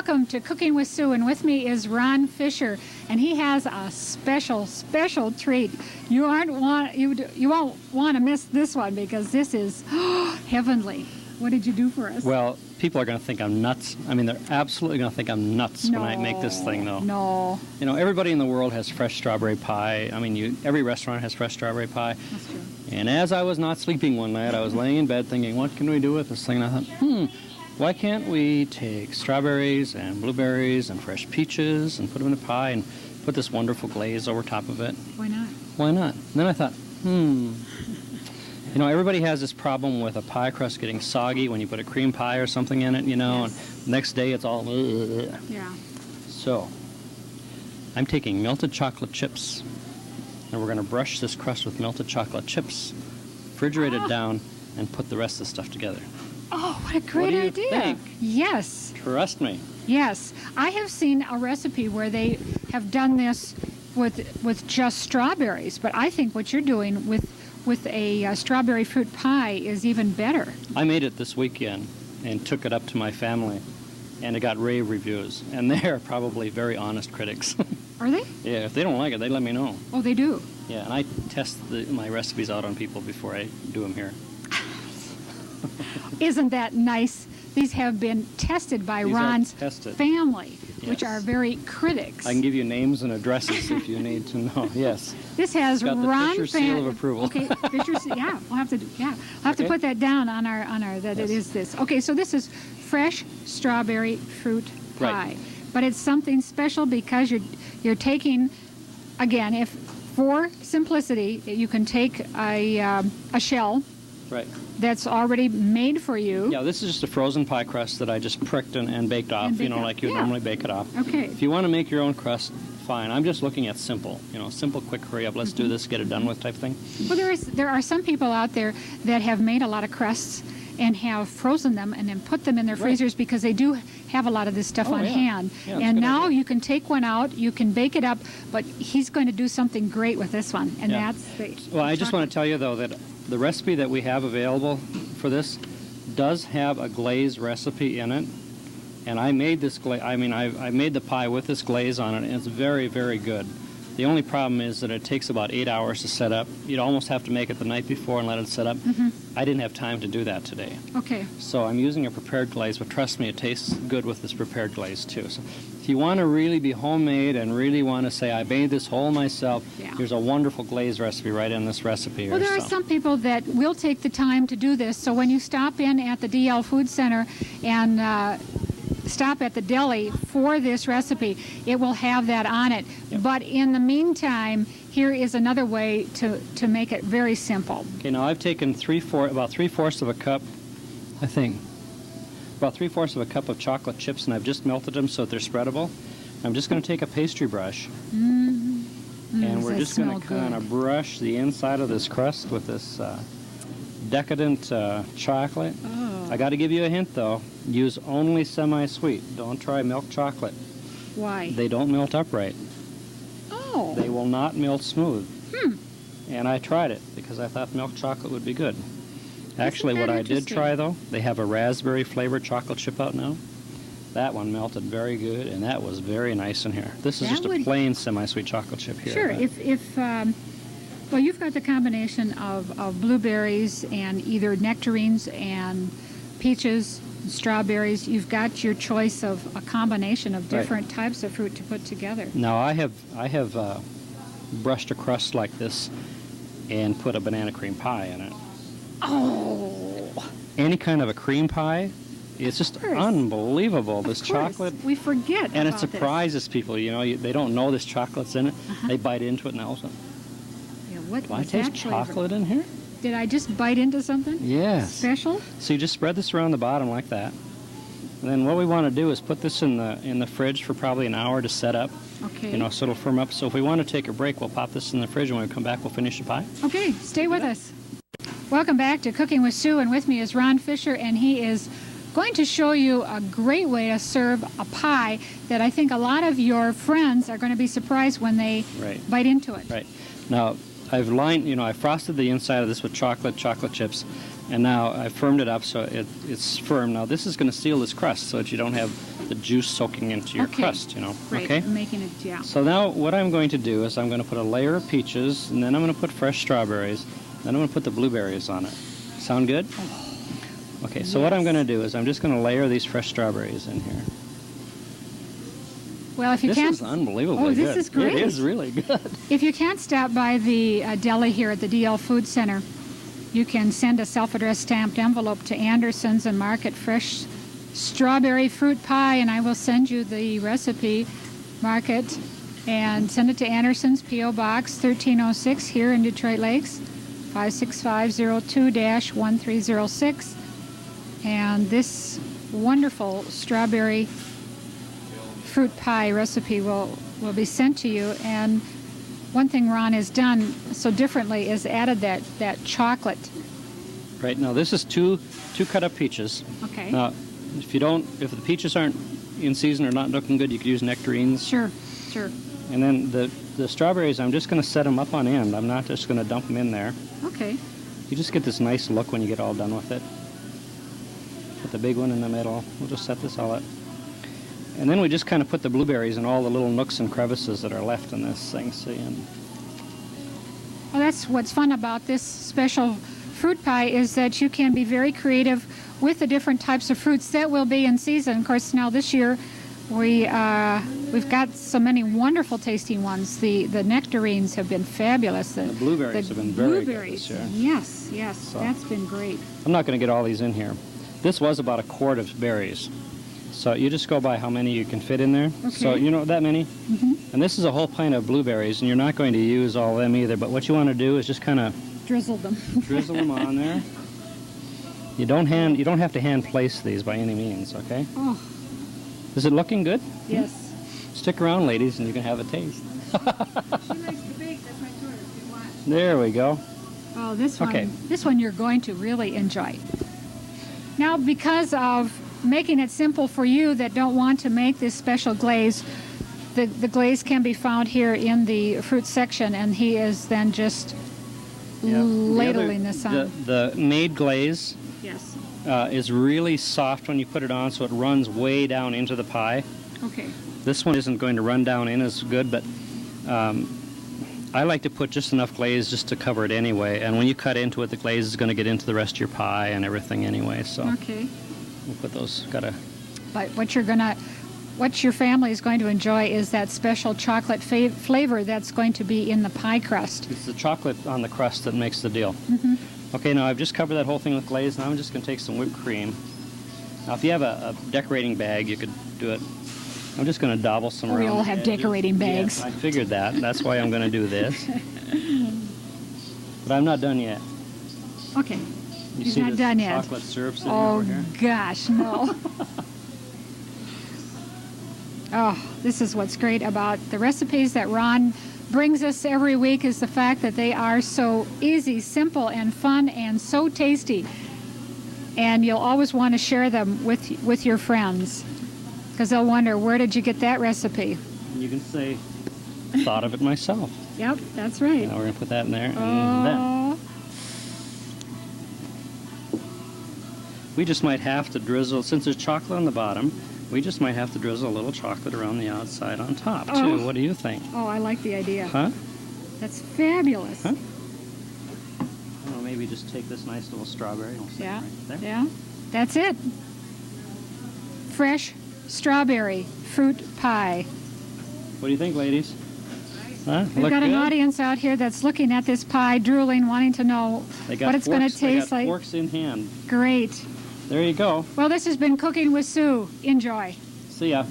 Welcome to Cooking with Sue, and with me is Ron Fischer, and he has a special treat. You won't want to miss this one because this is heavenly. What did you do for us? Well, people are going to think I'm nuts. I mean, they're absolutely going to think I'm nuts when I make this thing, though. No. You know, everybody in the world has fresh strawberry pie. I mean, every restaurant has fresh strawberry pie. That's true. And as I was not sleeping one night, I was laying in bed thinking, what can we do with this thing? And I thought, why can't we take strawberries and blueberries and fresh peaches and put them in a pie and put this wonderful glaze over top of it? Why not? Why not? And then I thought, You know, everybody has this problem with a pie crust getting soggy when you put a cream pie or something in it, you know, Yes. and the next day it's all, Yeah. So, I'm taking melted chocolate chips, and we're going to brush this crust with melted chocolate chips, refrigerate it down, and put the rest of the stuff together. Oh, what a great What do idea. you think? Yes. Trust me. Yes. I have seen a recipe where they have done this with just strawberries, but I think what you're doing with a strawberry fruit pie is even better. I made it this weekend and took it up to my family, and it got rave reviews, and they're probably very honest critics. Are they? Yeah, if they don't like it, they let me know. Oh, they do. Yeah, and I test my recipes out on people before I do them here. Isn't that nice? These have been tested by These are Ron's tested. family, which Yes. are very critics. I can give you names and addresses if you need to know. Yes. This has It's got the Ron Fischer seal of approval. Okay, Fisher seal. Yeah, we'll have to. Yeah, I'll have to Okay. put that down on our that it Yes. is this. Okay, so this is fresh strawberry fruit pie, Right. but it's something special because you're taking, again, if for simplicity, you can take a shell Right. that's already made for you. Yeah, this is just a frozen pie crust that I just pricked and baked off, And you baked know, off, like you would yeah. normally bake it off. Okay. If you want to make your own crust, fine. I'm just looking at simple, simple, quick, hurry up, let's do this, get it done with type thing. Well, there are some people out there that have made a lot of crusts and have frozen them and then put them in their Right. freezers because they do have a lot of this stuff Oh, on yeah. hand. Yeah, that's a And good now idea. you can take one out, you can bake it up, but he's going to do something great with this one, and Yeah. that's the... Well, I just want to tell you, though, that the recipe that we have available for this does have a glaze recipe in it. And I made this glaze, I made the pie with this glaze on it, and it's very, very good. The only problem is that it takes about 8 hours to set up. You'd almost have to make it the night before and let it set up. I didn't have time to do that today. Okay. So I'm using a prepared glaze, but trust me, it tastes good with this prepared glaze too. So if you want to really be homemade and really want to say, I made this whole myself, Yeah. there's a wonderful glaze recipe right in this recipe here. Well, there are so. some people that will take the time to do this, so when you stop in at the DL Food Center and stop at the deli for this recipe, it will have that on it. Yep. But in the meantime, here is another way to make it very simple. Okay, now I've taken about 3/4 of a cup, I think, about 3/4 of a cup of chocolate chips, and I've just melted them so that they're spreadable. I'm just going to take a pastry brush, and does we're that just going smell to kind good. of brush the inside of this crust with this decadent chocolate. Oh. I got to give you a hint, though. Use only semi-sweet. Don't try milk chocolate. Why? They don't melt upright. Oh. They will not melt smooth. And I tried it because I thought milk chocolate would be good. Actually, that what I did interesting? try, though, they have a raspberry flavored chocolate chip out now. That one melted very good, and that was very nice in here. This is That just a would- plain semi-sweet chocolate chip here. Sure. but- Well, you've got the combination of blueberries and either nectarines and peaches, and strawberries. You've got your choice of a combination of Right. different types of fruit to put together. Now, I have brushed a crust like this and put a banana cream pie in it. Oh, Any kind of a cream pie, it's just course. unbelievable. This of course. chocolate, We forget and it about this. surprises people. They don't know this chocolate's in it. They bite into it, and all of a sudden, Yeah, what do I was taste that flavor? chocolate in here? Did I just bite into something Yes. special? So you just spread this around the bottom like that. And then what we want to do is put this in the fridge for probably an hour to set up. Okay. So it'll firm up. So if we want to take a break, we'll pop this in the fridge, and when we come back, we'll finish the pie. Okay, stay with us. Welcome back to Cooking with Sue, and with me is Ron Fischer, and he is going to show you a great way to serve a pie that I think a lot of your friends are going to be surprised when they Right. bite into it. Right. Now, I frosted the inside of this with chocolate chips. And now I firmed it up so it's firm. Now this is going to seal this crust so that you don't have the juice soaking into your crust, you know. Right, okay? making it, yeah. So now what I'm going to do is I'm going to put a layer of peaches, and then I'm going to put fresh strawberries, then I'm going to put the blueberries on it. Sound good? Okay, so what I'm going to do is I'm just going to layer these fresh strawberries in here. Well, if you can't... This is unbelievably good. Oh, this is great. It is really good. If you can't stop by the deli here at the DL Food Center, you can send a self-addressed stamped envelope to Anderson's and mark it fresh strawberry fruit pie, and I will send you the recipe. Mark it and send it to Anderson's, P.O. Box 1306 here in Detroit Lakes, 56502-1306. And this wonderful strawberry fruit pie recipe will be sent to you. And one thing Ron has done so differently is added that chocolate. Right, now this is two cut up peaches. Okay. Now, if the peaches aren't in season or not looking good, you could use nectarines. Sure. And then the strawberries, I'm just going to set them up on end. I'm not just going to dump them in there. Okay. You just get this nice look when you get all done with it. Put the big one in the middle. We'll just set this all up. And then we just kind of put the blueberries in all the little nooks and crevices that are left in this thing. See, Well, that's what's fun about this special fruit pie is that you can be very creative with the different types of fruits that will be in season. Of course, now this year we've got so many wonderful tasting ones. The nectarines have been fabulous. the blueberries have been very good this year. Yes, So, that's been great. I'm not going to get all these in here. This was about a quart of berries. So you just go by how many you can fit in there. Okay. So you know that many? Mm-hmm. And this is a whole pint of blueberries, and you're not going to use all of them either. But what you want to do is just kind of Drizzle them. drizzle them on there. You don't have to hand place these by any means, okay? Oh, Is it looking good? yes. Stick around, ladies, and you can have a taste. She likes to bake. That's my tour if you want. There we go. Oh, this one. Okay. This one you're going to really enjoy. Now, because of making it simple for you that don't want to make this special glaze, the glaze can be found here in the fruit section, and he is then just ladling this on. The made glaze Yes. is really soft when you put it on, so it runs way down into the pie. Okay. This one isn't going to run down in as good, but I like to put just enough glaze just to cover it anyway. And when you cut into it, the glaze is going to get into the rest of your pie and everything anyway. So Okay. we'll put those. But what your family is going to enjoy is that special chocolate flavor that's going to be in the pie crust. It's the chocolate on the crust that makes the deal. Mm-hmm. Okay, now I've just covered that whole thing with glaze. Now I'm just going to take some whipped cream. Now, if you have a decorating bag, you could do it. I'm just going to dabble some around. We all have decorating bags. Yes, I figured that. That's why I'm going to do this. But I'm not done yet. Okay. You He's see not this done yet. chocolate syrup sitting Oh, over here? gosh, no. Oh, this is what's great about the recipes that Ron brings us every week is the fact that they are so easy, simple, and fun, and so tasty. And you'll always want to share them with your friends, because they'll wonder, where did you get that recipe? You can say, thought of it myself. Yep, that's right. Now we're going to put that in there. And then Oh, we just might have to drizzle, since there's chocolate on the bottom, we just might have to drizzle a little chocolate around the outside on top, too. Oh. What do you think? oh, I like the idea. Huh? That's fabulous. Huh? Well, maybe just take this nice little strawberry. We'll stick it Yeah, right there. yeah. That's it. Fresh strawberry fruit pie. What do you think, ladies? Huh? We've Look got an good? audience out here that's looking at this pie, drooling, wanting to know They got what it's going to forks- they taste got like. forks in hand. Great. There you go. Well, this has been Cooking with Sue. Enjoy. See ya.